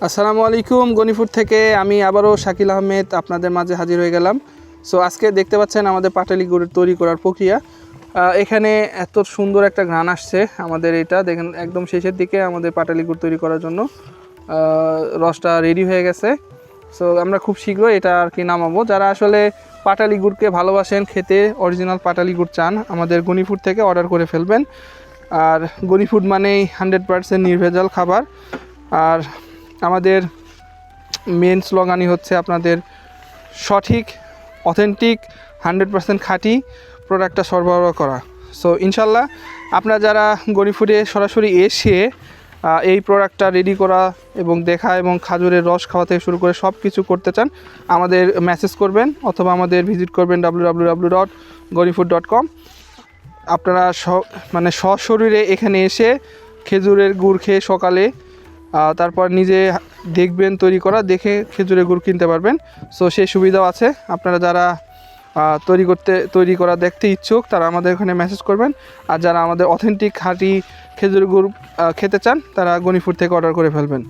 আসসালামু আলাইকুম। গনিপুর থেকে আমি আবারও শাকিল আহমেদ আপনাদের মাঝে হাজির হয়ে গেলাম। সো আজকে দেখতে পাচ্ছেন আমাদের পাটালি গুড় তৈরি করার প্রক্রিয়া। এখানে এত সুন্দর একটা ঘ্রাণ আসছে আমাদের, এটা দেখেন একদম শেষের দিকে আমাদের পাটালি গুড় তৈরি করার জন্য রসটা রেডি হয়ে গেছে। সো আমরা খুব শীঘ্রই এটা আর কি নামাবো। যারা আসলে পাটালি গুড়কে ভালোবাসেন, খেতে অরিজিনাল পাটালি গুড় চান, আমাদের গনিপুর থেকে অর্ডার করে ফেলবেন। আর গনিপুর মানেই 100% নির্ভেজাল খাবার। আর আমাদের মেন স্লোগানই হচ্ছে আপনাদের সঠিক, অথেন্টিক, 100% খাঁটি প্রোডাক্টটা সরবরাহ করা। সো ইনশাল্লাহ আপনারা যারা গনিপুরে সরাসরি এসে এই প্রোডাক্টটা রেডি করা এবং দেখা এবং খাজুরের রস খাওয়া থেকে শুরু করে সব কিছু করতে চান, আমাদের মেসেজ করবেন অথবা আমাদের ভিজিট করবেন www.gonifood.com। আপনারা সশরীরে এখানে এসে খেজুরের গুড় খেয়ে সকালে তারপর নিজে দেখবেন তৈরি করা, দেখে খেজুরের গুড় কিনতে পারবেন। সো সেই সুবিধাও আছে। আপনারা যারা তৈরি করা দেখতে ইচ্ছুক তারা আমাদের এখানে মেসেজ করবেন। আর যারা আমাদের অথেন্টিক খাঁটি খেজুরের গুড় খেতে চান তারা গনিপুর থেকে অর্ডার করে ফেলবেন।